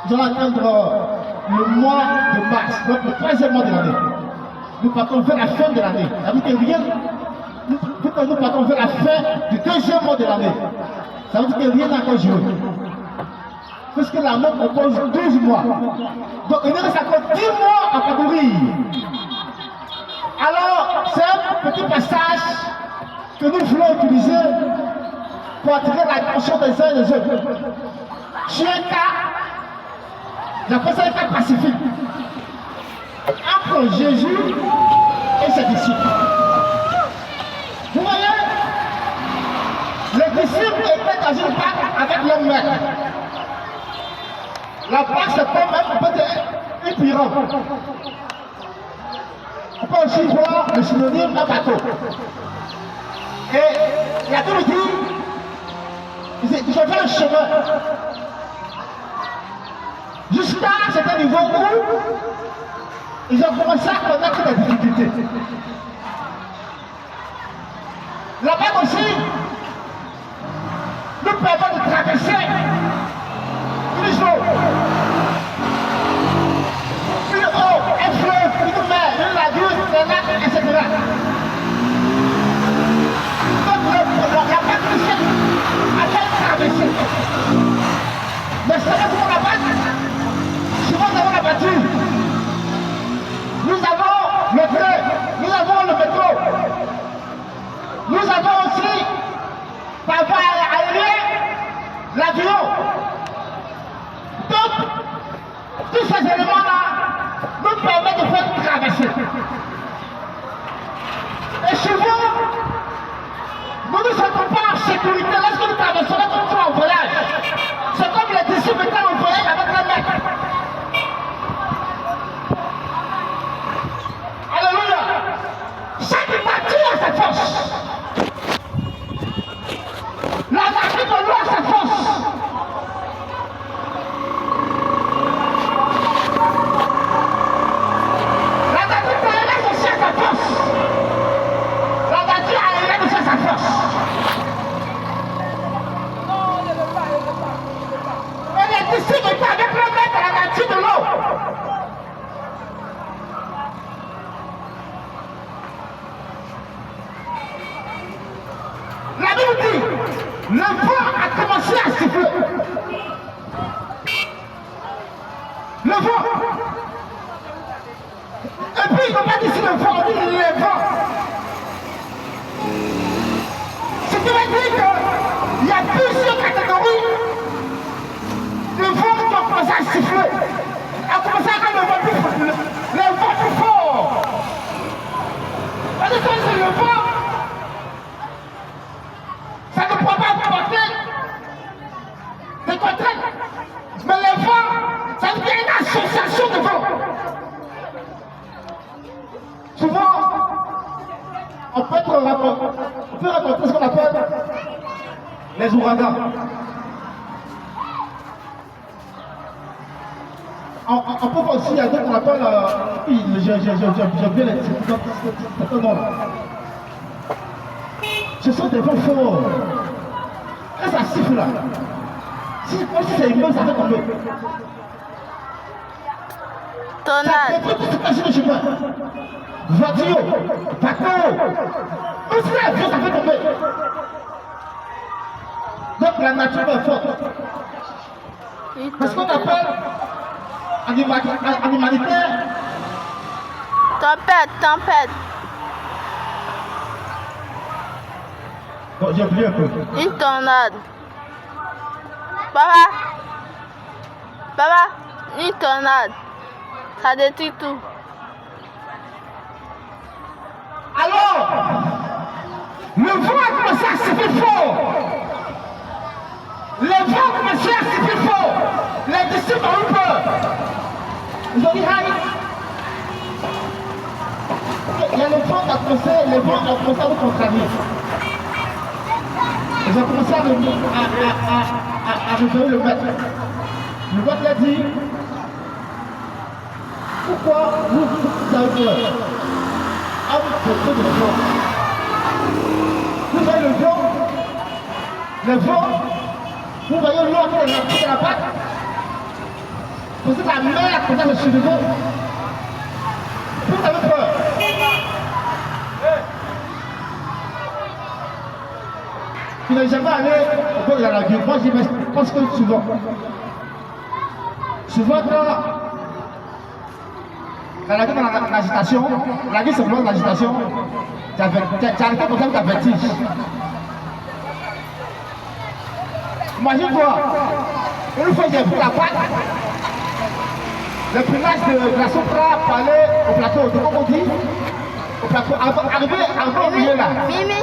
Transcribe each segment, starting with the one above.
nous allons atteindre le mois de mars, donc le 13e mois de l'année. Nous partons vers la fin de l'année. Ça veut dire que rien, nous partons vers la fin du 2e mois de l'année. Ça veut dire que rien n'a encore joué. Parce que l'armée propose 12 mois. Donc il nous reste encore 10 mois à parcourir. Alors, c'est un petit passage que nous voulons utiliser pour attirer l'attention des uns et des autres. Sur un cas, j'appelle ça un cas pacifique, entre Jésus et ses disciples. Vous voyez, les disciples étaient dans une barque avec leur maître. La barque, c'est comme même peut-être une pirogue. On peut aussi voir le synonyme d'un bateau. Et la Bible dit, ils ont fait le chemin jusqu'à un certain niveau où ils ont commencé à connaître des difficultés. La Bible aussi nous permet de traverser une eau, un fleuve, une mer, une lagune, des lacs, etc. Donc la barque chrétienne a traversé. Mais c'est là pour la barque, souvent nous avons la voiture, nous avons le train, nous avons le métro, nous avons aussi par voie aérienne l'avion. Donc, tous ces éléments-là nous permettent de faire une traversée. Et souvent, nous ne sommes pas en sécurité lorsque nous traversons, lorsque nous sommes en voyage. C'est comme les disciples étaient en voyage avec leur maître. Alléluia. Chaque nature a sa force. La nature de l'eau a sa force. La nature terrestre aussi a sa force. La nature aérienne aussi a sa force. Et les disciples étaient avec leur maître à la nature de l'eau. La Bible dit, le vent a commencé à siffler. Le vent. Et puis ils n'ont pas dit si le vent, on dit les vents. Ce qui veut dire qu'il y a plusieurs catégories de vent qui ont commencé à siffler. A commencé à le vent plus fort. Parce que c'est le vent. Ça ne pourra pas porter des contraintes. Mais les vents, ça veut dire une association de vents. Souvent, on peut raconter ce qu'on appelle les ouragans. On peut voir aussi, il y a d'autres qu'on appelle, j'ai bien les certains noms. Ce sont des vents forts. Quand ça siffle là, si c'est immense, ça fait tomber. Tornade. Ça détruit tout ce que je chemin. Voiture, bateau, aussi l'avion, ça fait tomber. Donc la nature est forte. C'est ce qu'on appelle en humanitaire. Tempête. Bon, j'ai oublié un peu. Une tornade. Papa, une tornade. Ça détruit tout. Alors, le vent a commencé à siffler fort. Le vent a commencé à siffler fort. Les disciples ont eu peur. Ils ont dit, aïe. Il y a le vent qui a commencé, les vents ont commencé à nous contrarier. Ils ont commencé à réveiller le maître. Le maître a dit, pourquoi vous avez peur? À vous de le vent. Vous voyez le vent, vous voyez l'eau qui est dans la barque. Poser ta mère comme ça le soulever. Vous avez peur. Tu n'es jamais allé au bord de la lagune. Moi, j'y vais parce que souvent. Souvent, quand la lagune est dans l'agitation, la lagune c'est vraiment l'agitation, tu as arrêté pour ça que tu as vertige. Imagine-toi, une fois j'ai pris la patte, le primage de la Sopra pour aller au plateau, de comment on dit? Au plateau, arrivé au milieu là. Mimi,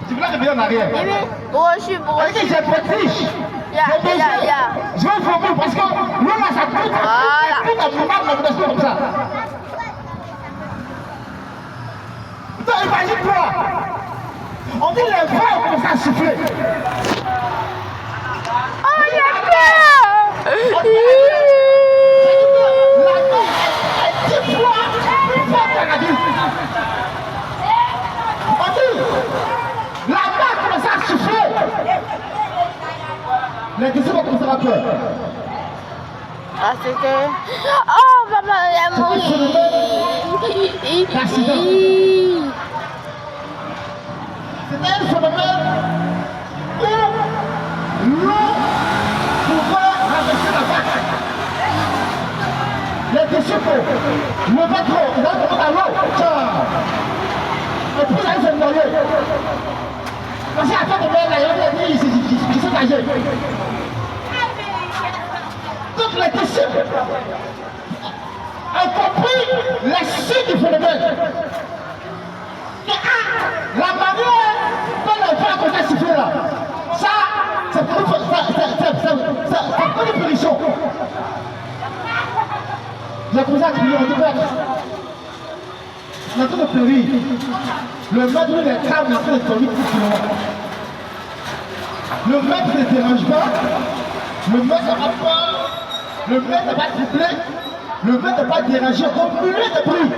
Tu voulais arriver en arrière. Mimi, brochu, Avec brochu. j'ai vertige. Ya. Je vais vomir parce que l'eau là ça coûte. Voilà. Ça coûte à mon âme comme ça. Donc imagine-toi. On dit les vents commencent à souffler. Oh, j'ai peur. La nuit est 10 fois plus forte que la vie. On dit, la mer commence à souffler. Les disciples ont commencé à avoir peur. Parce que... Oh, papa, il a mouru. C'était un phénomène où l'eau pouvait ramasser la vache. Les disciples levaient trop, ils allaient tomber dans l'eau. Et puis ils allaient se noyer. Parce qu'à la fin de mer, il y avait des gens qui sont âgés. Donc les disciples ont compris les signes du phénomène. La manière dont les gens ont sifflé là, ça, c'est pas une punition. J'ai commencé à crier, on dit quoi? On est en train de pleurer. Le maître des câbles est en train de pleurer tout le maître ne dérange pas, le maître n'a pas peur, le maître n'a pas troublé, le maître n'a pas dérangé au milieu de bruit.